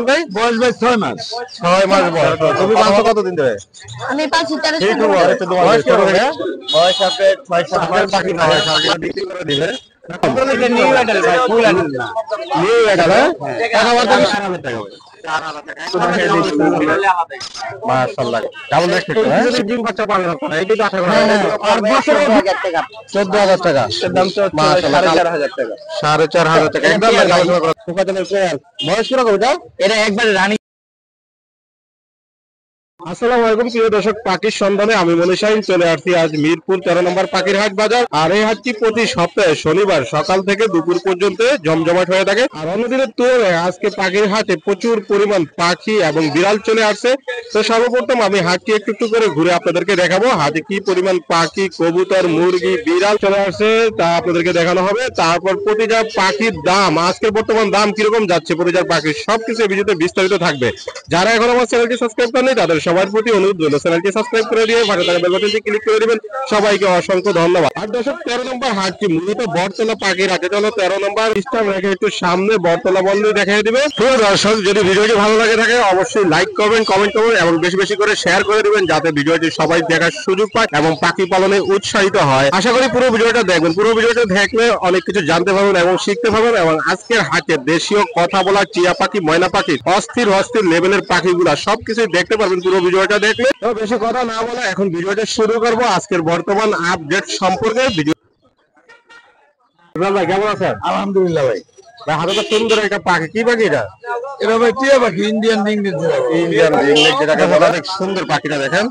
ভাই? বয়স ভাই 6 মাস। 6 মাস বয়স। তুমি পালছো কতদিন ধরে? আমি পাঁচি চার বয়স কত ভাইয়া? বয়স আছে 6-7 মাস। পাখি ভাই সারা বিক্রি করে দিবে। নিউ অ্যাডাল ভাই, ফুল অ্যাডাল না। নিউ অ্যাডাল টাকা বলতে 4000 টাকা ভাই। 4000 টাকা। মাশাআল্লাহ। ডাবল দেখতে হ্যাঁ? যদি ডিম বাচ্চা পালন করে এই তো আশা করা যায়। আর বছরে 14000 টাকা। 14000 টাকা। এর দাম তো 4500 টাকা। 4500 টাকা। একদম আলোচনা করা। সুপাতনের কোয়াল। বয়স কিরকম এটা? এটা একবারে রানী। আসসালামু আলাইকুম প্রিয় দর্শক, পাখির সন্ধানে আমি মনীষ শাহিন চলে আসছি আজ মিরপুর 13 নম্বর পাখির হাট বাজার। আর এই হাটটি প্রতি সপ্তাহে শনিবার সকাল থেকে দুপুর পর্যন্ত জমজমাট হয়ে থাকে। আর অন্যদিনের তুলনায় আজকে পাখির হাটে প্রচুর পরিমাণ পাখি এবং বিড়াল চলে আসছে। তো সর্বপ্রথম আমি হাটটি একটু একটু করে ঘুরে আপনাদেরকে দেখাবো হাটে কি পরিমাণ পাখি, কবুতর, মুরগি, বিড়াল চলে আসছে তা আপনাদেরকে দেখানো হবে। তারপর প্রতিটা পাখির দাম, আজকের বর্তমান দাম কিরকম যাচ্ছে, প্রতিটা পাখির সবকিছু এই ভিডিওতে বিস্তারিত থাকবে। যারা এখন আমার চ্যানেলটি সাবস্ক্রাইব করেনি তাদের সবার প্রতি অনুরোধ রইল চ্যানেলটি সাবস্ক্রাইব করে দিয়ে পাশে থাকা বেল বাটনটি ক্লিক করে দিবেন। সবাইকে অসংখ্য ধন্যবাদ। আর দর্শক 13 নম্বর হাটটি মূলত বটতলা পাখির হাটে। চলো 13 নম্বর স্টার রেখে একটু সামনে বটতলা বন্ধই দেখিয়ে দিবে। তো দর্শক যদি ভিডিওটি ভালো লাগে থাকে অবশ্যই লাইক করবেন, কমেন্ট করবেন এবং বেশি বেশি করে শেয়ার করে দিবেন যাতে ভিডিওটি সবাই দেখার সুযোগ পায় এবং পাখি পালনে উৎসাহিত হয়। আশা করি পুরো ভিডিওটা দেখবেন। পুরো ভিডিওটা দেখলে অনেক কিছু জানতে পারবেন এবং শিখতে পারবেন এবং আজকের হাটে দেশীয় কথা বলা টিয়া পাখি, ময়না পাখি, অস্থির অস্থির লেভেলের পাখিগুলা সবকিছু দেখতে পারবেন পুরো ভিডিওটা দেখলে। তো বেশি কথা না বলে এখন ভিডিওটা শুরু করব আজকের বর্তমান আপডেট সম্পর্কে। ভিডিও ভাই কেমন আছেন? আলহামদুলিল্লাহ ভাই। ভাই হাতে তো সুন্দর একটা পাখি, কি পাখি এটা? এটা ভাই টিয়া পাখি, ইন্ডিয়ান রিংনেট। ইন্ডিয়ান রিংনেট যেটাকে বলা হয়, সুন্দর পাখিটা দেখেন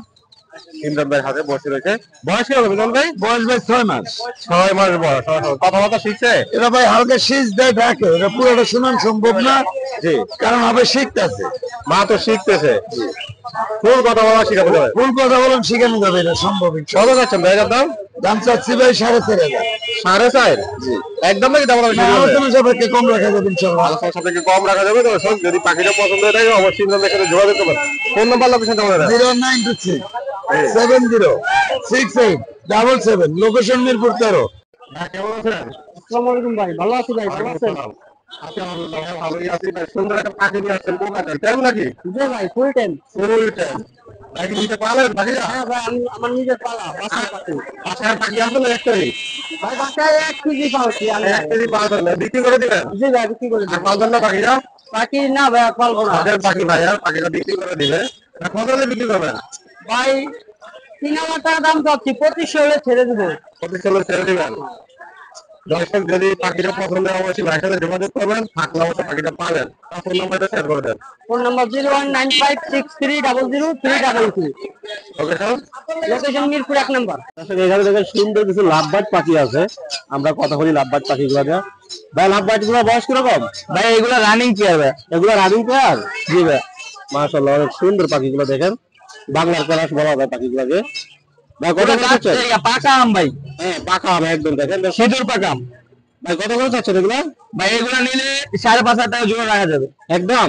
ইমরান ভাই হাতে বসে রয়েছে। বয়স কি হবে ইমরান ভাই? বয়স ভাই 6 মাস। 6 মাস বয়স। কথাবার্তা শিখছে? এটা ভাই হালকা শীষ দেয় ডাকে, এটা পুরোটা শোনান সম্ভব না। জি, কারণ হবে শিখতেছে, মা তো শিখতেছে। ফুল কথা বলা শিখাতে হবে। ভুল কথা বলেন শিখানো যাবে, এটা সম্ভব। কত যাচ্ছেন ভাই এটার দাম? দাম চাচ্ছি ভাই 4500। 4.5? একদম নাকি দাম আলোচনা সাপেক্ষে কম রাখা যাবে ইনশাআল্লাহ। আলোচনা সাপেক্ষে কম রাখা যাবে। তো যদি পাখিটা পছন্দ হয়ে থাকে অবশ্যই ইমরানের সাথে যোগাযোগ করবেন। ফোন নাম্বার লোকেশনটা বলে দেন। 0926-706877, লোকেশন মিরপুর 13। ভাই কেমন আছেন? আসসালামু আলাইকুম ভাই, ভালো আছি ভাই, ভালো আছেন? আলহামদুলিল্লাহ ভালোই আছি ভাই। সুন্দর একটা পাখি নিয়ে আসছেন, কোকাটেল কেমন নাকি? জি ভাই, ফুল টাইম। ফুল টাইম নাকি নিতে পারলেন পাখিটা? হ্যাঁ ভাই, আমার নিজের পালা বাসার পাখি। বাসায় পাখি আছে না একটাই? ভাই বাসায় 1 কেজি পালছি আমি। 1 কেজি পালবেন না, বিক্রি করে দিবেন? জি ভাই, বিক্রি করে আর দিই। পালবেন না পাখিটা? পাখি না ভাই, আর পালবো না। হাজার পাখি ভাই, আর পাখিটা বিক্রি করে দিবে। কত হলে বিক্রি করবেন? ভাই 3000 টাকা দাম চাচ্ছি, 2500 হলে ছেড়ে দেবো। কত চলে ছেড়ে দিবেন? দর্শক যদি পাখিটা পছন্দ হয় অবশ্যই ভাইয়ের সাথে যোগাযোগ করবেন, থাকলে অবশ্যই পাখিটা পাবেন। ফোন নাম্বারটা শেয়ার করে দেন। Phone number 019563000333। Location? Location Mirpur 1 নম্বর। আসলে এখানে দেখেন সুন্দর কিছু লাভবার্ড পাখি আছে। আমরা কথা বলি লাভবার্ড পাখিগুলো নিয়ে। ভাই লাভবার্ড গুলো বয়স কিরকম? ভাই এগুলো রানিং পেয়ার ভাই। এগুলো রানিং পেয়ার? জি ভাই। মাশাআল্লাহ অনেক সুন্দর পাখিগুলো দেখেন, বাংলার ক্রাশ বলা হয় পাখিগুলোকে। ভাই কত করে চাচ্ছেন? পাকা আম ভাই। হ্যাঁ পাকা আম একদম দেখেন, সিঁদুর পাকা আম। ভাই কত করে চাচ্ছেন এগুলো? ভাই এগুলো নিলে 5500 টাকা জোড়া রাখা যাবে একদম।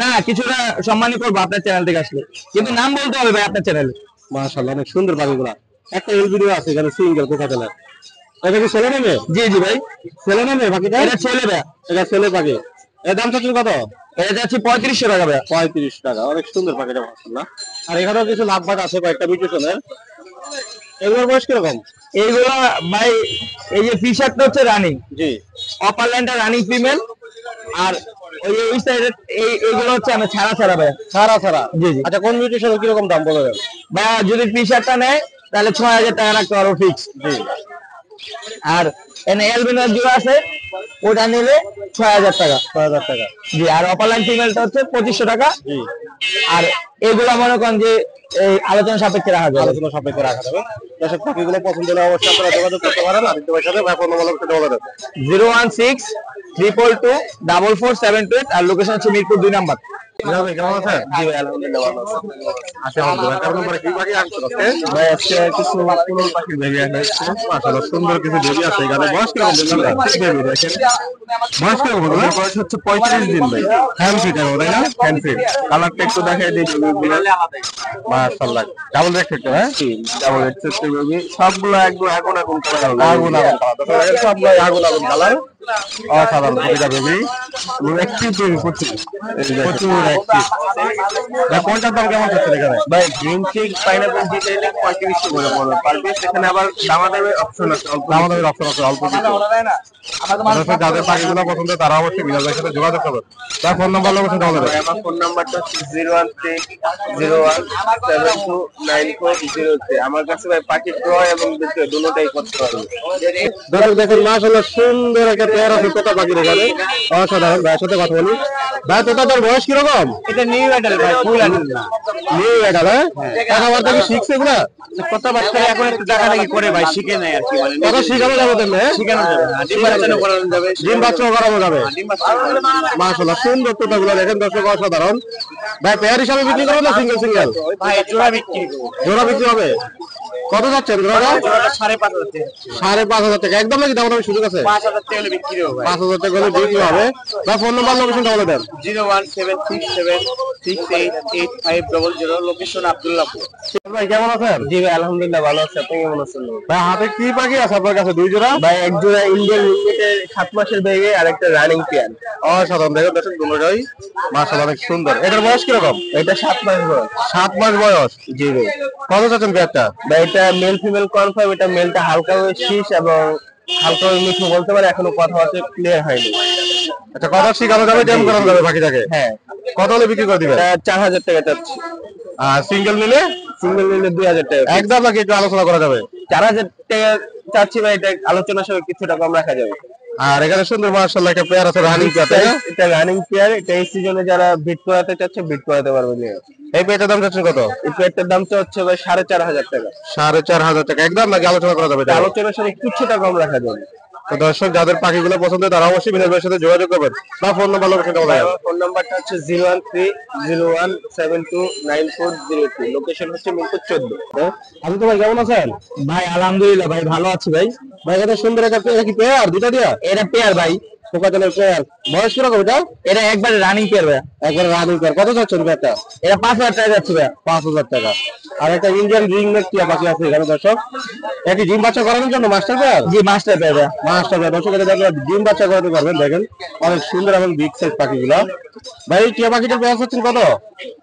না, কিছুটা সম্মানী করবো আপনার চ্যানেল থেকে আসলে, কিন্তু নাম বলতে হবে ভাই আপনার চ্যানেলে। মাশাআল্লাহ অনেক সুন্দর পাখিগুলো। একটা এলবিডিও আছে এখানে সিঙ্গেল কোকাটেলের। এটা কি ছেলে নেবে? জি জি ভাই, ছেলে নেবে পাখিটা? এটা ছেলে ভাই। এটা ছেলে পাখি। এর দাম চাচ্ছেন কত? এটা যাচ্ছে 3500 টাকা ভাই। 35 টাকা। অনেক সুন্দর পাখিটা মাশাআল্লাহ। আর এখানেও কিছু লাভবার্ড আছে কয়েকটা মিউটেশনের। এগুলোর বয়স কিরকম? এইগুলো ভাই, এই যে ফিশারটা হচ্ছে রানিং, জি, অপারল্যান্ডটা রানিং ফিমেল, আর ওই সাইডে এইগুলো হচ্ছে আমি ছাড়া ছাড়া ভাই। সারা সারা। জি জি। আচ্ছা কোন মিউটেশনের কিরকম দাম বলে দেন? ভাই যদি ফিশারটা নেয় তাহলে 6000 টাকা রাখতে পারবো ফিক্স। জি। আর এনে এলবিনোর জোড়া আছে, ওটা নিলে 6000 টাকা। 6000 টাকা। জি। আর অপারল্যান্ড ফিমেলটা হচ্ছে 2500 টাকা। জি। আর এগুলো মনে করেন যে এই আলোচনা সাপেক্ষে রাখা যাবে। আলোচনা সাপেক্ষে রাখা যাবে। দর্শক পাখিগুলো পছন্দ হলে অবশ্যই আপনারা যোগাযোগ করতে পারেন। আদিত্য ভাইয়ের সাথে ফোন নাম্বার বলে দেন। 016-222-44728 আর লোকেশন হচ্ছে মিরপুর 2 নাম্বার। কেমন আছেন? জি ভাই, আলহামদুলিল্লাহ ভালো আছি। আচ্ছা আলহামদুলিল্লাহ। কার নম্বরে কি পাখি আসছে? ভাই আজকে কিছু কোন পাখি বেবি আছে। মাশাআল্লাহ সুন্দর কিছু বেবি আছে এখানে। বয়স কিরকম বেবি দেখেন? বয়স কিরকম? বয়স হচ্ছে 35 দিন ভাই। হ্যান্ড ফিট হবে তাই না? Hand fit. কালারটা একটু দেখাই দিই বেবিগুলো। মাশাআল্লাহ ডাবল রেড হ্যাঁ? জি, ডাবল রেড চেস্টের বেবি। সবগুলো একদম আগুন কালার হবে। আগুন কালার। সবগুলো আগুন কালার। অসাধারণ প্রতিটা বেবি একটি প্রচুর active। ভাই কোনটার দাম কেমন হচ্ছে এখানে? ভাই গ্রিন চিক পাইনাপল ডিটেইলিং 35 করে পড়বে পার পিস। এখানে আবার দামাদামের অপশন আছে, আমাদের অপশন আছে অল্প কিছু। দর্শক যাদের পাখিগুলো পছন্দ তারা অবশ্যই বিলাল ভাইয়ের সাথে যোগাযোগ করবেন। তার ফোন নাম্বার লোকেশন বলে দেন। আমার ফোন নাম্বারটা 01301729403। আমার কাছে ভাই পাখি ক্রয় এবং বিক্রয় দুটোটাই করতে পারবে। দর্শক দেখেন মাশাআল্লাহ সুন্দর একটা পেয়ার আছে তোতা পাখির এখানে। অসাধারণ। ভাইয়ের সাথে কথা বলি। ভাই তোতাটার বয়স কিরকম? এটা নিউ অ্যাডাল্ট ভাই, ফুল অ্যাডাল্ট না। নিউ অ্যাডাল, কথাবার্তা কি শিখছে এগুলা? কথাবার্তা এখন একটু টাকাটাকি করে ভাই, শিখে নেয় আর কি। মানে কথা শিখানো যাবে তেমনি? শিখানো যাবে, ডিম বাচ্চাও করানো যাবে, ডিম বাচ্চাও করানো যাবে। ডিম বাচ্চা মাশাআল্লাহ সুন্দর তোতাগুলো দেখেন দর্শক, অসাধারণ। ভাই পেয়ার হিসাবে বিক্রি করবেন না সিঙ্গেল সিঙ্গেল? ভাই জোড়া বিক্রি করবো। জোড়া বিক্রি হবে? কত যাচ্ছেন জোড়াটা? জোড়াটা 5,500 টাকা। 5,500 টাকা একদম নাকি দাম সুযোগ আছে? 5,000 টাকা হলে বিক্রি হবে ভাই। 5,000 টাকা হলে বিক্রি হবে। ভাই ফোন নাম্বার লোকেশনটা বলে দেন। 01767688500, লোকেশন আব্দুল্লাহপুর। ভাই কেমন আছেন? জি ভাই আলহামদুলিল্লাহ ভালো আছি, আপনি কেমন আছেন? ভাই হাতে কি পাখি আছে আপনার কাছে? দুই জোড়া? ভাই এক জোড়া ইন্ডিয়ান লিমিটেড 7 মাসের বেগে আর একটা রানিং পেয়ার। অসাধারণ দেখেন দর্শক দুটোটাই মাশাআল্লাহ অনেক সুন্দর। এটার বয়স কিরকম? এটা 7 মাস বয়স। 7 মাস বয়স। জি ভাই। কত চাচ্ছেন পেয়ারটা? ভাই এটা মেল ফিমেল কনফার্ম। এটা মেলটা হালকা শীষ এবং হালকা মিঠু বলতে পারে, এখনো কথাবার্তা ক্লিয়ার হয়নি। আচ্ছা কথা শিখানো যাবে, টেম করানো যাবে পাখিটাকে? হ্যাঁ। কত হলে বিক্রি করে দিবেন? 4,000 টাকা চাচ্ছি। আর সিঙ্গেল নিলে? সিঙ্গেল নিলে 2,000 টাকা। একদম নাকি একটু আলোচনা করা যাবে? 4,000 টাকা চাচ্ছি ভাই, এটা আলোচনার সময় কিছুটা কম রাখা যাবে। আর এখানে সুন্দর মাশাআল্লাহ একটা পেয়ার আছে রানিং পেয়ার, তাই না? এটা রানিং পেয়ার। এটা এই সিজনে যারা বিট করাতে চাচ্ছে বিট করাতে পারবে নিয়ে। এই পেয়ারটার দাম চাচ্ছেন কত? এই পেয়ারটার দাম হচ্ছে ভাই 4,500 টাকা। 4,500 টাকা একদম নাকি আলোচনা করা যাবে? আলোচনার সময় কিছুটা কম রাখা যাবে। তো দর্শক যাদের পাখিগুলো পছন্দ তারা অবশ্যই বিনোদ ভাইয়ের সাথে যোগাযোগ করবেন। বা ফোন নাম্বার লোকেশনটা বলে দেন। ফোন নাম্বারটা হচ্ছে 01301729403। লোকেশন হচ্ছে মিরপুর 14। আপনি তো ভাই কেমন আছেন? ভাই আলহামদুলিল্লাহ ভাই ভালো আছি ভাই। ভাই এটা সুন্দর একটা এটা কি পেয়ার? দুটা দিয়া? এটা পেয়ার ভাই। পোকাজলের পেয়ার। বয়স কিরকম এটা? এটা একবারে রানিং পেয়ার ভাই। একবার রানিং পেয়ার। কত চাচ্ছেন পেয়ারটা? এটা 5,000 টাকা যাচ্ছে ভাই। 5,000 টাকা। আর একটা ইন্ডিয়ান রিং নেক টিয়া পাখি আছে এখানে দর্শক। এটি ডিম বাচ্চা করানোর জন্য মাস্টার পেয়ার? জি মাস্টার পেয়ার ভাই। Master pair. দর্শক এটা আপনারা ডিম বাচ্চা করাতে পারবেন। দেখেন অনেক সুন্দর এবং বিগ সাইজ পাখিগুলো। ভাই টিয়া পাখিটার পেয়ার হচ্ছেন কত?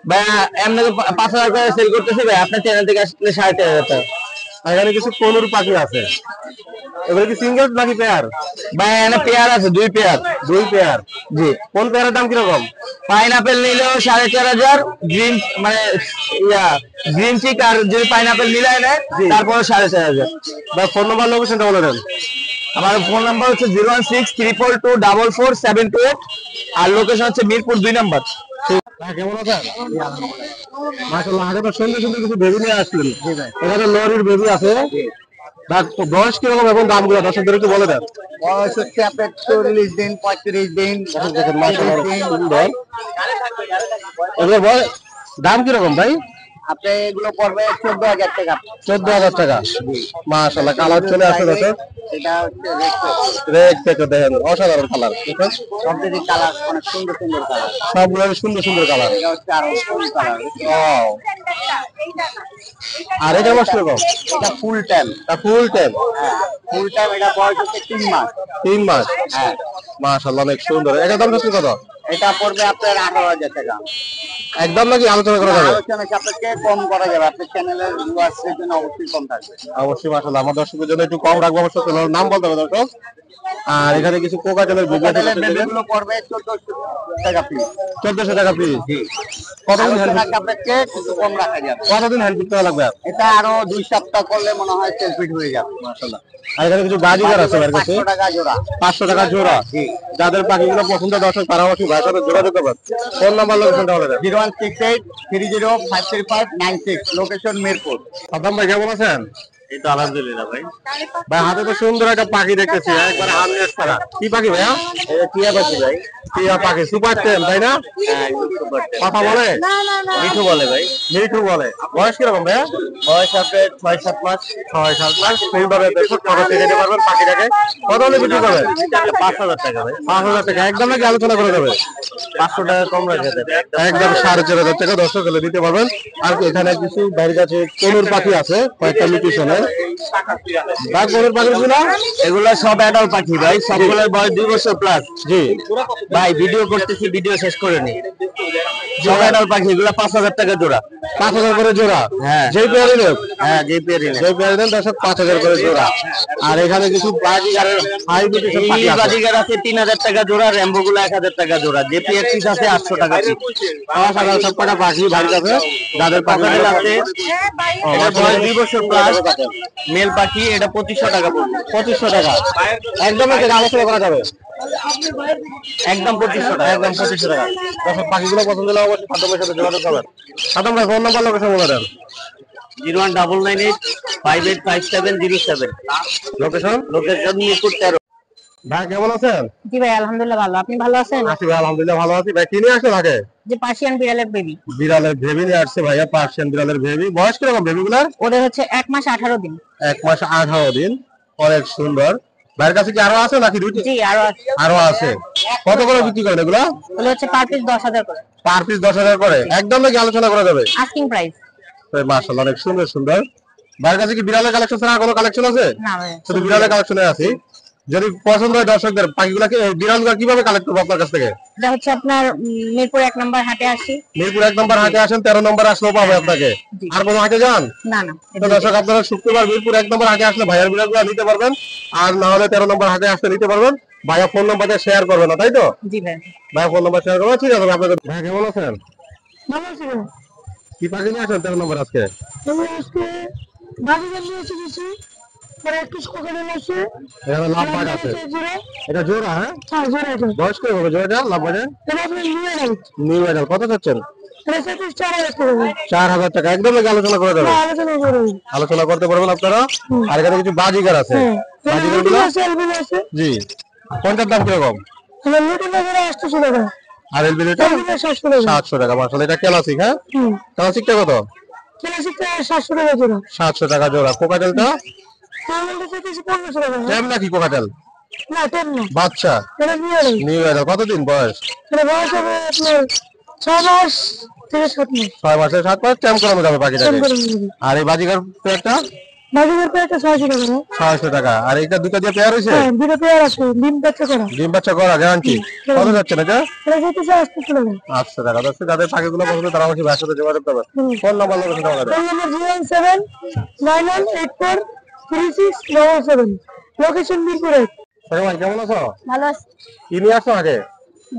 ভাই এমনি 5,000 টাকা সেল করতেছে ভাই, আপনার চ্যানেল থেকে আসলে 3,500 টাকা। আর এখানে কিছু কোনুর পাখি আছে। এবারে কি সিঙ্গেল নাকি পেয়ার? ভাই এখানে পেয়ার আছে, 2 পেয়ার। 2 পেয়ার। জি। কোন পেয়ারের দাম কিরকম? পাইনাপেল নিলেও 4,500, গ্রিন মানে গ্রিন চিক আর যদি পাইনাপেল মিলাই নেয় তারপরে 4,500। বা ফোন নাম্বার লোকেশনটা বলে দেন। আমার ফোন নাম্বার হচ্ছে 01634244728 আর লোকেশন হচ্ছে মিরপুর 2 নম্বর। কেমন আছেন? মাশাআল্লাহ হাতে তো সুন্দর সুন্দর কিছু বেবি নিয়ে আসলেন। এখানে লরির বেবি আছে। বয়স কিরকম এবং দামগুলো দর্শকদের একটু বলে দেন। বয়স হচ্ছে আপনার 40 দিন 35 দিন। দেখেন মাশাআল্লাহ সুন্দর। এগুলো বয়স দাম কিরকম ভাই? আপনি এগুলো পড়বে 14,000 টাকা। 14,000 টাকা। মাশাআল্লাহ কালার চলে আসে দর্শক। এটা হচ্ছে রেড পেটো দেখেন অসাধারণ কালার। সবথেকে কালার অনেক সুন্দর সুন্দর কালার। সবগুলো সুন্দর সুন্দর কালার। এটা হচ্ছে আরো ফুল কালার। আর এটা বয়স কিরকম? এটা ফুল টাইম। Full time. হ্যাঁ ফুল টাইম। এটা বয়স হচ্ছে 3 মাস। 3 মাস। হ্যাঁ মাশাআল্লাহ অনেক সুন্দর। এটা দাম কত? এটা পড়বে আপনার 18,000 টাকা। একদম নাকি আলোচনা করা যাবে? আলোচনা আপনাকে কম করা যাবে, আপনার চ্যানেলের ভিউয়ার্সদের জন্য অবশ্যই কম থাকবে। অবশ্যই মাশাআল্লাহ আমার দর্শকদের জন্য একটু কম রাখবো। অবশ্যই চ্যানেলের নাম বলতে হবে দর্শক। আর এখানে কিছু কোকাটেলের কোকাটেলের বেবিগুলো পড়বে 1400 টাকা পিস। 1400 টাকা পিস। জি। কতদিন হ্যান্ড আপনাকে কিছু কম রাখা যাবে। কতদিন হ্যান্ড করা লাগবে? এটা আরো 2 সপ্তাহ করলে মনে হয় সেল ফিট হয়ে যাবে। মাশাআল্লাহ। আর এখানে কিছু বাজিগার আছে আমার কাছে। 500 টাকা জোড়া। 500 টাকা জোড়া। জি। যাদের পাখিগুলো পছন্দ দর্শক তারা অবশ্যই ভাইয়ের সাথে যোগাযোগ করবেন। ফোন নাম্বার লোকেশনটা বলে দেন। 01683053596, লোকেশন মিরপুর। সাদ্দাম ভাই কেমন আছেন? এই তো আলহামদুলিল্লাহ ভাই। ভাই হাতে তো সুন্দর একটা পাখি দেখতেছি একবার হার্নেস ছাড়া। কি পাখি ভাইয়া? এটা টিয়া পাখি ভাই। টিয়া পাখি সুপার টেম তাই না? হ্যাঁ একদম সুপার টেম। কথা বলে? মিঠু বলে ভাই। মিঠু বলে। বয়স কিরকম ভাইয়া? বয়স আপনার 6-7 মাস। 6-7 মাস। সেইভাবে দেখো ফটো থেকে দিতে পারবেন পাখিটাকে। কত হলে বিক্রি করবেন? 5,000 টাকা ভাই। 5,000 টাকা একদম নাকি আলোচনা করে যাবে? 500 টাকা কম রাখা যাবে। একদম 4,500 টাকা দর্শক হলে দিতে পারবেন। আর এখানে কিছু বাইরের কাছে কোনুর পাখি আছে কয়েকটা মিউটেশনের। ভাই কোনের পাখিগুলো? এগুলো সব অ্যাডাল্ট পাখি ভাই, সবগুলোর বয়স 2 বছর প্লাস। জি ভাই ভিডিও করতেছি, ভিডিও শেষ করে নি। সব অ্যাডাল্ট পাখি, এগুলো 5000 টাকা জোড়া। 5000 করে জোড়া? হ্যাঁ যেই পেয়ারে নেব? হ্যাঁ যে পেয়ারি নেই। যেই পেয়ারে নেন দর্শক 5000 করে জোড়া। আর এখানে কিছু বাজিগারের হাইব্রিড সব পাখি আছে। বাজিগার আছে 3000 টাকা জোড়া, র্যাম্বো গুলো 1000 টাকা জোড়া, যে পেয়ার পিস আছে 800 টাকা পিস। সাদা সব কটা পাখি ভাই কাছে যাদের পাখি ককাটেল আছে, এটা বয়স 2 বছর প্লাস, মেল পাখি, এটা 2500 টাকা পড়বে। 2500 টাকা একদম আলোচনা করা যাবে। একদম 2500 টাকা। একদম 2500 টাকা। দর্শক পাখিগুলো পছন্দ হলে অবশ্যই খাদ্যের সাথে যোগাযোগ করবেন। খাদ্য ভাই ফোন নাম্বার লোকেশন বলে দেন। 01998585707। লোকেশন মিরপুর 13। ভাই কেমন আছেন? জি ভাই আলহামদুলিল্লাহ ভালো, আপনি ভালো আছেন? আছি ভাই আলহামদুলিল্লাহ ভালো আছি। ভাই কি নিয়ে আসছেন আগে? যে পার্সিয়ান বিড়ালের বেবি, বিড়ালের বেবি নিয়ে আসছে ভাইয়া, পার্সিয়ান বিড়ালের বেবি। বয়স কিরকম বেবিগুলার? ওদের হচ্ছে 1 মাস 18 দিন। 1 মাস 18 দিন। অনেক সুন্দর। ভাইয়ের কাছে কি আরো আছে নাকি দুইটি? জি আরো আছে। আরো আছে। কত করে বিক্রি করেন এগুলা? ওগুলো হচ্ছে পার পিস 10,000 করে। পার পিস 10,000 করে। একদম নাকি আলোচনা করা যাবে? Asking price. মাশাআল্লাহ অনেক সুন্দর সুন্দর। ভাইয়ের কাছে কি বিড়ালের কালেকশন ছাড়া কোনো কালেকশন আছে? না ভাই শুধু বিড়ালের কালেকশনে আছে। যদি পছন্দ হয় দর্শকদের পাখিগুলাকে বিড়ালগুলো কিভাবে কালেক্ট করবো আপনার কাছ থেকে? এটা হচ্ছে আপনার মিরপুর 1 নম্বর হাটে আসি। মিরপুর 1 নম্বর হাটে আসেন, 13 নম্বর আসলেও পাবে আপনাকে। জি। আর কোনো হাটে যান? না না তো দর্শক আপনারা শুক্রবার মিরপুর 1 নম্বর হাটে আসলে ভাইয়ার বিড়ালগুলো নিতে পারবেন। আর না হলে 13 নম্বর হাটে আসতে নিতে পারবেন। ভাইয়া ফোন নাম্বারটা শেয়ার করবেন না, তাই তো? জি ভাই ভাইয়া ফোন নাম্বার শেয়ার করবেন। ঠিক আছে আপনাদের। ভাই কেমন আছেন? ভালো আছি। কি পাখি নিয়ে আসেন 13 নম্বর আজকে? আমি আজকে বাজিগার নিয়ে এসেছি, পরে একটু কোকাটেল আছে, এখানে লাভবার্ড আছে। এটা জোড়া? হ্যাঁ হ্যাঁ জোরে এটা। বয়স কি হবে জোড়াটা লাভবার্ডের? এটা আপনি নিয়ে যান। নিউ এডাল কত চাচ্ছেন? এটা সাথে 4,000 করে। 4000 টাকা। একদম নাকি আলোচনা করা যাবে? আলোচনা করুন। আলোচনা করতে পারবেন আপনারা। আর এখানে কিছু বাজিগার আছে। বাজিগার গুলো আছে। জি কোনটার দাম কিরকম? এটা নতুন বাজারে 800 টাকা। আর এলবিটা 700 টাকা। 700 টাকা। মাশাআল্লাহ এটা ক্লাসিক। হ্যাঁ ক্লাসিকটা কত? ক্লাসিকটা 700 টাকা জোড়া। 700 টাকা জোড়া। কোকাটেলটা আমাদের কাছে 1500 টাকা। টেম নাকি কোকাটেল? না টেন না, বাচ্চা এটা নিয়ে নেই। নিউ এডাল কতদিন বয়স? এটা বয়স হবে আপনার 6 মাস থেকে 7 মাস। 6 মাসে 7 মাস টেম করানো যাবে পাখিটাকে। আর এই বাজিগার পেয়ারটা বাজিগার পেয়ারটা 600 টাকা। 600 টাকা। আর এটা দুটো দিয়ে পেয়ার হইছে? হ্যাঁ দুটো পেয়ার আছে, ডিম বাচ্চা করা। ডিম বাচ্চা করা গ্যারান্টি। কত যাচ্ছে না এটা? এটা যেতেছে 800 টাকা। 800 টাকা। দর্শক যাদের পাখিগুলো পছন্দ তারা আমাকে ভাইয়ের সাথে যোগাযোগ করবে। ফোন নাম্বার লোকেশন বলে দেন। Phone number 01791843697। লোকেশন মিরপুর 1। সবাই ভাই কেমন আছো? ভালো আছি। কি নিয়ে আসছো আগে?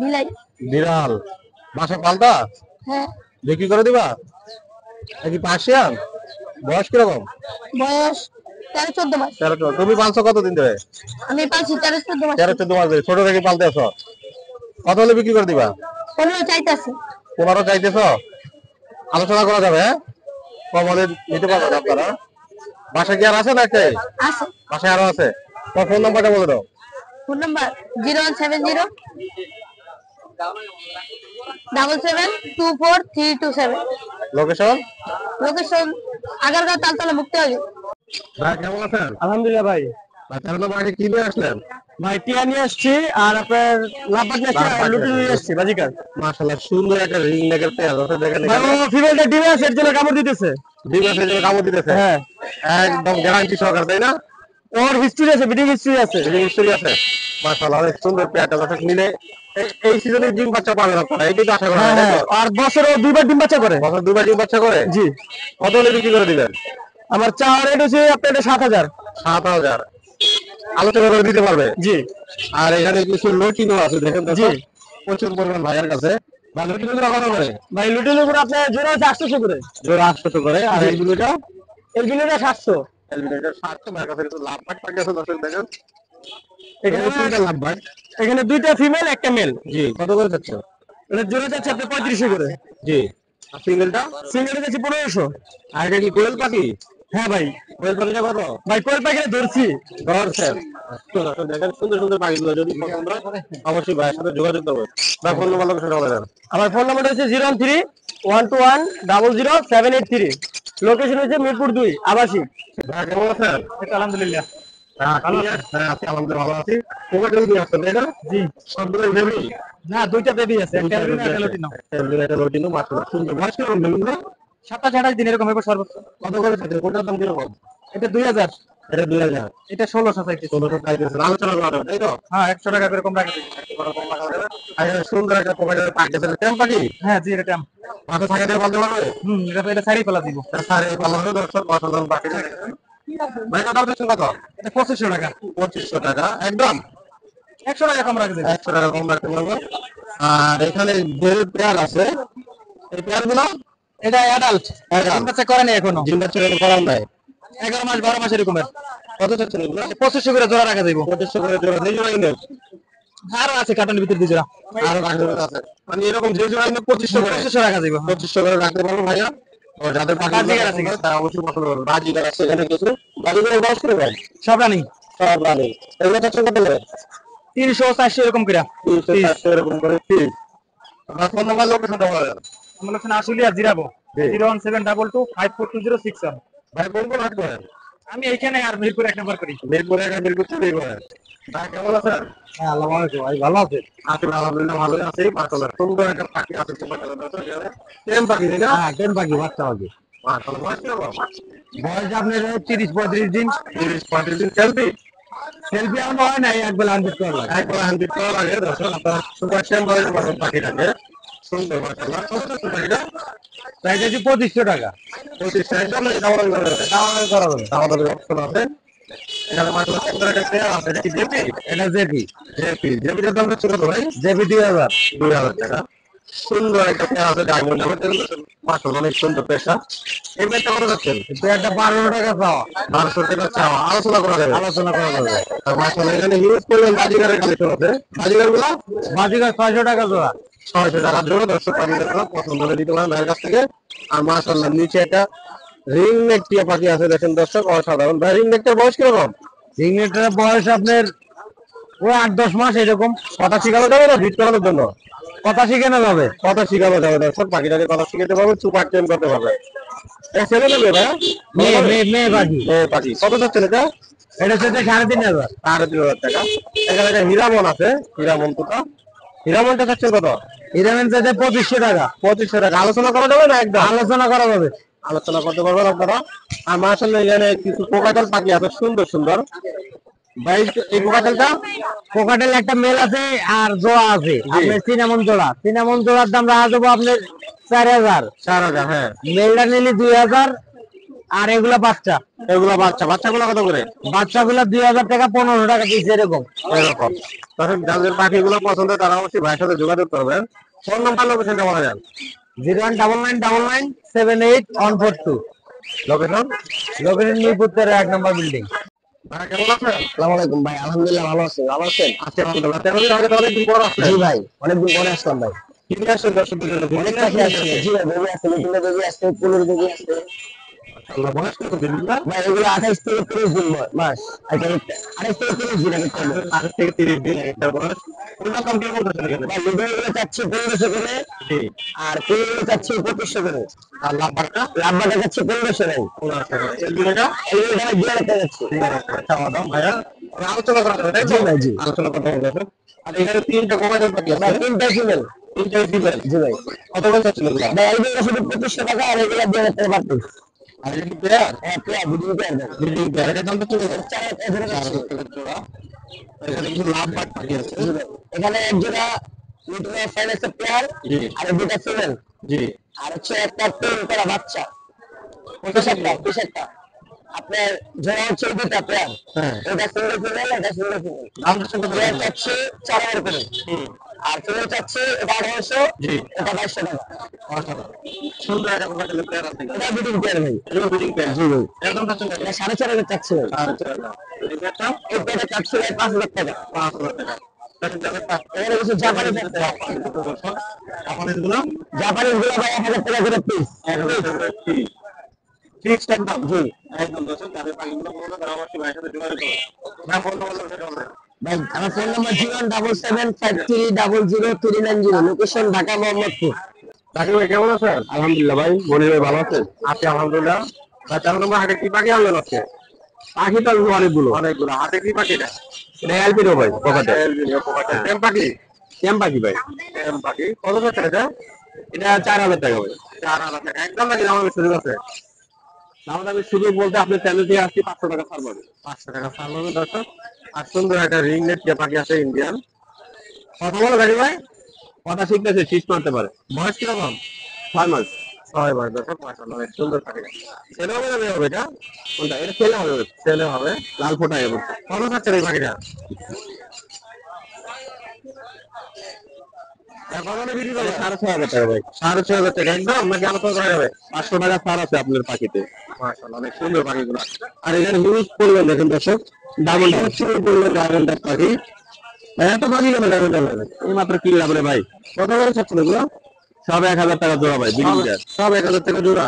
বিলাই। বিড়াল বাসা পালতা হ্যাঁ বিক্রি করে দিবা? নাকি পার্সিয়ান? বয়স কিরকম? বয়স 13-14 মাস। 13। তুমি পালছো কতদিন ধরে? আমি পাচ্ছি 13-14 মাস। 13-14 মাস ধরে ছোট থেকে পালতে আছো। কত হলে বিক্রি করে দিবা? 15 চাইতেছে। 15 চাইতেছো? আলোচনা করা যাবে। হ্যাঁ কম হলে নিতে পারবেন আপনারা। বাসা কি আর আছে না? একটাই আছে। বাসায় আরো আছে। তোমার ফোন নাম্বারটা বলে দাও। Phone number 0170 7724 location? Location Agargaon Taltala Muktagali. ভাই কেমন আছেন? আলহামদুলিল্লাহ ভাই। ভাই 13 নম্বর আগে কি নিয়ে আসলেন? ভাই টিয়া নিয়ে আসছি, আর আপনার লাভবার্ড নিয়ে আসছি, আর লুটিন নিয়ে আসছি বাজিকার। মাশাআল্লাহ সুন্দর একটা রিং নেকের পেয়ার আছে। দেখেন ভাই ও ফিমেলটা ডিমে আছে, এর জন্য কামড় দিতেছে। ডিম আছে যে কামড় দিতেছে। হ্যাঁ একদম গ্যারান্টি সহকারে, তাই না? ওর হিস্ট্রি আছে, ব্রিডিং হিস্ট্রি আছে। হিস্ট্রি আছে। মাশাআল্লাহ অনেক সুন্দর পেয়ারটা। দর্শক নিলে এই সিজনে ডিম বাচ্চা পাবেন আপনারা। এইটাই তো আশা করা হ্যাঁ হয়, তাই হ্যাঁ, তো? আর বছরে ও 2বার ডিম বাচ্চা করে। বছর 2 বার ডিম বাচ্চা করে? জি। কত হলে বিক্রি করে দিবেন? আমার চা রেট হচ্ছে আপনার 7000। 7000 আলোচনা করে দিতে পারবে। জি। আর এখানে কিছু লটিনো আছে দেখেন তো। জি। প্রচুর পরিমাণ ভাইয়ের কাছে। বা লটিনো কত করে? ভাই লুটিনের উপর আপনার জোড়া হচ্ছে 800 করে। জোড়া 800 করে। আর জি। এইগুলোটা এলবিনোটা 700। এলবিটা 700 ভাইয়ের কাছে। একটু লাভবাট পাখি আছে দর্শক দেখেন। এখানে এখানে তিনটা লাভবাট। এখানে 2টা ফিমেল একটা মেল। জি কত করে যাচ্ছে? এটা জোড়া যাচ্ছে আপনার 3500 করে। জি। আর সিঙ্গেলটা? সিঙ্গেল যাচ্ছে 1500। আর এটা কি কোয়েল পাখি? হ্যাঁ ভাই। কোয়েল পাখিটা কত? ভাই কোয়েল পাখিটা ধরছি। ধরছেন? দেখেন সুন্দর সুন্দর পাখিগুলো যদি পছন্দ হয় অবশ্যই ভাইয়ের সাথে যোগাযোগ করবেন। ভাই ফোন নাম্বার লোকেশন বলে দেন। আমার ফোন নাম্বার হচ্ছে 013-121-00783। লোকেশন হচ্ছে মিরপুর 2 আবাসিক। ভাই কেমন আছেন? আলহামদুলিল্লাহ। হ্যাঁ আছি আলহামদুলিল্লাহ ভালো আছি। কোকাটেল কি আসছেন তাই না? জি। সবগুলোই বেবি? না 2টা বেবি আছে, একটা এলবিনো একটা লুটিনো। একটা লটিনো মাশাআল্লাহ সুন্দর। বয়স কিরকম বেবিগুলো? 27-28 দিন এরকম হবে সর্বোচ্চ। কত করে থাকে? কোনটার দাম কিরকম? এটা 2000, এটা 2000, এটা 1600 চাইতেছি। 1600 চাইতেছেন, আলোচনা করা যাবে, তাই তো? হ্যাঁ 100 টাকা করে কম রাখা যাবে। আর এটা সুন্দর একটা প্রোভাইডার পাখি আছে, টেম পাখি। হ্যাঁ জি এটা টাম। মাথা থাকে দিয়ে বলতে পারবে? এটা সারি ফেলা দিব। স্যার এই ভালো হবে দর্শক, অসাধারণ পাখি। ভাই কত দিচ্ছেন কত? এটা 2500 টাকা। 2500 টাকা একদম। 100 টাকা কম রাখা যাবে। 100 টাকা কম রাখতে পারবো। আর এখানে যে পেয়ার আছে, এই পেয়ার গুলো এটা অ্যাডাল্ট, Adult। বাচ্চা করে নাই এখনো। জিন্দা ছেড়ে করার নাই। 11 মাস 12 মাস এরকমের। কত চাচ্ছেন এগুলো? 2500 করে জোড়া রাখা যাবে। 2500 করে জোড়া, যে জোড়া কিনে আরো আছে কার্টনের ভিতর দুই জোড়া। আরো রাখতে আছে, মানে এরকম যে জোড়া কিনে 2500 করে, 2500 রাখা যাবে। 2500 করে রাখতে পারবো ভাইয়া। ও যাদের পাখি বাজিগার আছে কিছু। তারা অবশ্যই পছন্দ করবে। বাজিগার আছে এখানে কিছু, বাজিগারের বয়স করে ভাই সব রানি সব রানি। এগুলো চাচ্ছেন কত করে? 300 400 এরকম করে। 300 400 এরকম করে পিস। আপনার ফোন নাম্বার লোকেশনটা বলেন। আমার লোকেশন আশুলিয়া জিরাবো, জি। 01722542061। ভাই কোন কোন হাট করেন? আমি এইখানে আর মিরপুর 1 নাম্বার করি। মিরপুরে একটা মিরপুর চুরি করেন। ভাই কেমন আছেন? হ্যাঁ আল্লাহ ভাই ভালো আছে। আছি আলহামদুলিল্লাহ, ভালোই আছি। মাশাআল্লাহ সুন্দর একটা পাখি আছে তোমার কাছে, দর্শক। টেম পাখি তাই না? হ্যাঁ টেন পাখি বাচ্চা পাখি। মাশাআল্লাহ, বয়স কেমন? বয়স আপনার 30-35 দিন। 30-35 দিন সেলফি। সেলফি এখন হয় নাই, একবেলা 100 করা লাগে। একবার হান্ড্রেড করা লাগে দর্শক। আপনার সুপার টেম বয়স পাবেন পাখিটাকে। সুন্দর মাশাআল্লাহ। কত আছে পাখিটা? প্রাইস আছে 2500 টাকা। 25 টাকা না, দাম করা যাবে। দাম করা যাবে। আমাদের অপশন আছে। এখানে মাশাআল্লাহ সুন্দর একটা পেয়ার আছে। এটা কি জেপি? এটা জেপি। জেপি, জেপিটার দাম হচ্ছে কত ভাই? জেপি 2000। 2000 টাকা। সুন্দর একটা পেয়ার আছে, ডায়মন্ড আমাদের মাশাআল্লাহ অনেক সুন্দর পেশা। এই পেয়ারটা কত যাচ্ছেন? এটা 1200 টাকা পাওয়া। 1200 টাকা চাওয়া, আলোচনা করা যাবে। আলোচনা করা যাবে। আর মাশাআল্লাহ এখানে হিউজ পরিমাণ বাজিগারের কালেকশন আছে। বাজিগার গুলো বাজিকার 600 টাকা জোড়া। 600 টাকার জন্য দর্শক পাখিদের পছন্দ করে দিতে পারেন ভাইয়ের কাছ থেকে। আর মাশাআল্লাহ নিচে একটা রিং নেক টিয়া পাখি আছে, দেখেন দর্শক, অসাধারণ। ভাই রিং নেকটার বয়স কিরকম? সিগনেটার বয়স আপনার ওই 8-10 মাস এরকম। কথা শিখানো যাবে না ভিট করানোর জন্য? কথা শিখানো যাবে। কথা শিখানো যাবে দর্শক, পাখিটাকে কথা শিখাতে পারবে, সুপার টেম করতে পারবে। এটা ছেলে দেবে ভাইয়া? মেয়ে পাখি। পাখি কত যাচ্ছেন এটা? এটা হচ্ছে 3500। 3500 টাকা। এখানে একটা হীরামন আছে, হীরামন কোথা? হীরামনটা যাচ্ছেন কত? ইরামেন চাইতে 2500 টাকা। 2500 টাকা। আলোচনা করা যাবে না একদম? আলোচনা করা যাবে। আলোচনা করতে পারবেন আপনারা। আর মাশাআল্লাহ এখানে কিছু কোকাটেল পাখি আছে, সুন্দর সুন্দর। ভাই এই কোকাটেলটা? কোকাটেল একটা মেল আছে আর জোড়া আছে আপনার সিনামন জোড়া। সিনামন জোড়ার দাম রাখা যাবো আপনার 4000। 4000। হ্যাঁ, মেলটা নিলে 2000। আর এগুলা বাচ্চা। এগুলো বাচ্চা, বাচ্চাগুলো কত করে? বাচ্চাগুলা 2000 টাকা 1500 টাকা পিস এরকম। এরকম। তখন যাদের পাখিগুলো পছন্দ তারা অবশ্যই ভাইয়ের সাথে যোগাযোগ করবেন। ফোন নাম্বার লোকেশনটা বলা যান। 01999978142। লোকেশন? লোকেশন মিরপুর 1 নম্বর বিল্ডিং। ভাই কেমন আছেন? আসসালামু আলাইকুম ভাই, আলহামদুলিল্লাহ ভালো আছি। ভালো আছেন? আছি আলহামদুলিল্লাহ। তেমনি আগে তো অনেকদিন পর আসলেন। জি ভাই, অনেকদিন পরে আসলাম ভাই। কিনে আসছেন দর্শকদের জন্য? অনেক পাখি আসছে। জি ভাই, বেবি আছে, লিটিল বেবি আছে, কুলুর বেবি আছে। আল্লাহ, বয়স কত দিন না? ভাই এগুলো 28 থেকে 30 দিন মাস। 28 থেকে 30 দিন আগে চলে। 28 থেকে 30 দিন একটা বয়স। কোনটা কম কি বলতেছেন এখানে? ভাই লিটিলগুলো চাচ্ছি 1500 করে। জি। আর কুলুগুলো চাচ্ছি 2500 করে। আর লাভবারটা? লাভবাটা চাচ্ছি 1500 নাই। 1500 করে। এই দুটোটা? এগুলো এখানে 2000 টাকা যাচ্ছে। চাওয়া দাম ভাইয়া। আলোচনা করা যাবে, তাই তো? জি ভাই, জি। আলোচনা করতে হবে। আর এখানে 3টা কোকাটেল পাখি ভাই আছে। 3টা ফিমেল। 3টাই দিবেন। জি ভাই। কত করে যাচ্ছেন এগুলা? ভাই এগুলো শুধু 2500 টাকা আর এগুলো 2000 টাকা পার পিস। আর এটা কি পেয়ার? হ্যাঁ পেয়ার, দুটো পেয়ার দেন। Building pair. এটার দাম তো চলে যাবে। 4000 টাকা যাচ্ছে। জোড়া। এখানে কিছু লাভবার্ড পাখি আছে। জি ভাই। এখানে এক জোড়া লিটল ফাইনান্স পেয়ার জি। আর দুটো ফিমেল। জি। আর হচ্ছে একটা টেন করা বাচ্চা। কোনটা পিসেরটা আপনার জোড়া হচ্ছে দুটা পেয়ার। হ্যাঁ। এটা সিঙ্গেল ফিমেল, এটা সিঙ্গেল ফিমেল। দাম তো কত পেয়ার করে? চাচ্ছে 4000 করে। আর ফিমেল চাচ্ছে এটা 1800। জি। এটা 2200 টাকা। অসাধারণ। সুন্দর একটা কোকাটেলের পেয়ার আছে। এটা বিডিং পেয়ার ভাই। এগুলো বিল্ডিং পেয়ার। জি ভাই। এর দামটা চলে যাবে। এটা 4500 চাচ্ছে ভাই। এই পেয়ারটা? এই পেয়ারটা চাচ্ছে ভাই 5000 টাকা। 5000 টাকা। এখানে কিছু জাপানি পেয়ার। জাপানিজ গুলো? জাপানিজ গুলো ভাই 1000 টাকা করে পিস। ফিক্সড একদম। জি। একদম দর্শক, তাদের পাখিগুলো পছন্দ তারা অবশ্যই ভাইয়ের সাথে যোগাযোগ করবে। না, ফোন নাম্বার লোকেশন বলেন। ভাই আমার phone number 01775300390। Location Dhaka Mohammadpur. Rakib ভাই কেমন আছেন? আলহামদুলিল্লাহ ভাই, মনির ভাই ভালো আছেন? আছি আলহামদুলিল্লাহ। ভাই 4 নম্বর হাটে কি পাখি আনলেন আজকে? পাখি তো অনেকগুলো। অনেকগুলো। হাটে কি পাখি এটা? এটা অ্যালবিনো ভাই, পকেটে। টেম পাখি? টেম পাখি ভাই। টেম পাখি। কত যাচ্ছে এটা? এটা 4000 টাকা ভাই। 4000 টাকা। একদম নাকি দামের সুযোগ আছে? দামাদামি শুধু বলতে আপনার চ্যানেল থেকে আসছি 500 টাকা ছাড় পাবে। 500 টাকা ছাড় পাবে দর্শক। আর সুন্দর একটা রিং নেট টিয়া পাখি আছে ইন্ডিয়ান। কথা বলো গাড়ি ভাই? কথা শিখতেছে, শীষ মারতে পারে। বয়স কিরকম? 6 মাস। 6 মাস দর্শক, মাশাআল্লাহ অনেক সুন্দর পাখি। ছেলে হবে না মেয়ে হবে এটা? কোনটা? এটা ছেলে হবে। ছেলে হবে, লাল ফোঁটায় হবে। কত খাচ্ছে এই পাখিটা? বিক্রি করবে 6,500 টাকা ভাই। 6,500 টাকা একদম নাকি আলোচনা করা যাবে? 500 টাকা ছাড় আছে আপনার পাখিতে। মাশাআল্লাহ অনেক সুন্দর পাখিগুলো। আর এখানে হিউজ পরিমাণ দেখেন দর্শক, ডায়মন্ড হিউজ পরিমাণ ডায়মন্ড পাখি। এত পাখি কেন ডায়মন্ড হবে? এই মাত্র কিনলাম রে ভাই। কত করে চাচ্ছেন এগুলো? সব 1,000 টাকা জোড়া ভাই, ব্রিডিং পেয়ার। সব 1,000 টাকা জোড়া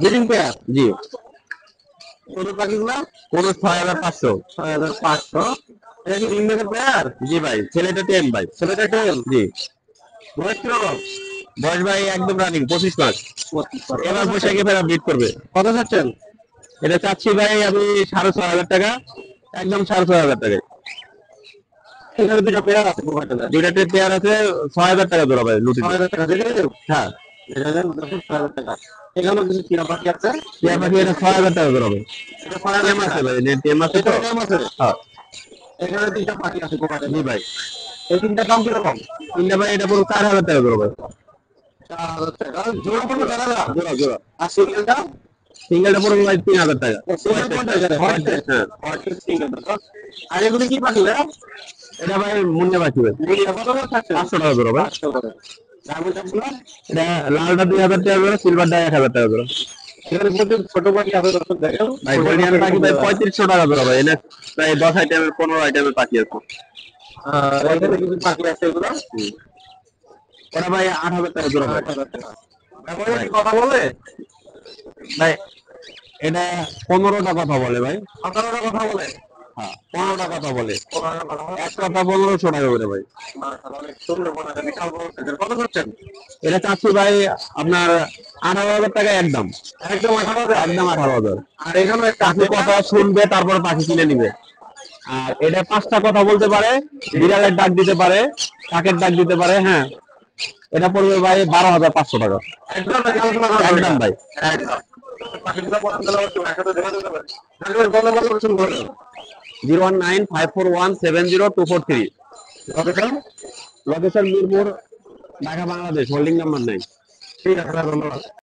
ব্রিডিং পেয়ার। জি। কোন পাখিগুলো? কোন 6,500। 6,500। এটা কি রিং নেকের পেয়ার? জি ভাই, ছেলেটা 10 ভাই। ছেলেটা 10? জি। বয়স কিরকম? বয়স ভাই একদম রানিং 25 মাস। এবার বৈশাখে ফেরা ব্রিড করবে। কত চাচ্ছেন? এটা চাচ্ছি ভাই আমি 6,500 টাকা, একদম 6,500 টাকায়। এখানে দুটো পেয়ার আছে, দুইটা পেয়ার আছে 6,000 টাকা জোড়া ভাই। লুটি 6,000 টাকা দিলে? হ্যাঁ, এটা 6,000 টাকা। এখানে কিছু টিয়া পাখি আছে, টিয়া পাখি এটা 6,000 টাকা জোড়া ভাই। এটা 6,000 আছে ভাই, টিয়া মাছ তো হ্যাঁ। এখানে দুইটা পাখি আছে কোকাটে। জি ভাই। এই তিনটা দাম কিরকম? তিনটা ভাই এটা পুরো 4,000 টাকা জোড়া ভাই। 4,000 টাকা জোড়া পড়বে? জোড়া জোড়া। আর সিঙ্গেলটা? সিঙ্গেলটা পড়বে ভাই 3,000 টাকা। হ্যাঁ। আর এগুলো কি পাখি ভাই? এটা ভাই মুন্নে পাখি ভাই। 500 টাকা জোড়া ভাই। এটা লালটা 2,000 টাকা জোড়া, সিলভারটা 1,000 টাকা জোড়া। এখানে প্রচুর ছোট পাখি আছে দর্শক দেখেন ভাই। গোল্ডিয়ান পাখি ভাই 3,500 টাকা জোড়া ভাই। এটা প্রায় 10 আইটেমের 15 আইটেমের পাখি আছে। আর এখানে কিছু পাখি আছে এগুলো। ওরা ভাই 8,000 টাকা জোড়া ভাই। 8,000 টাকা। ব্যাপারে কি কথা বলে ভাই? এটা 15টা কথা বলে ভাই। 15টা কথা বলে? হ্যাঁ, 15টা কথা বলে। এক কথা 1,500 টাকা করে ভাই। কত করছেন? এটা চাচ্ছি ভাই আপনার 18,000 টাকা একদম। একদম 18,000? একদম 18,000। আর এখানে পাখি কথা শুনবে তারপরে পাখি কিনে নিবে। আর এটা 5টা কথা বলতে পারে, বিড়ালের ডাক দিতে পারে, কাকের ডাক দিতে পারে। হ্যাঁ, এটা পড়বে ভাই 12,500 টাকা। একদম একদম ভাই, একদম। 01954170243। Location Mirpur, Dhaka, Bangladesh. Holding number নাই। ঠিক আছে, ধন্যবাদ।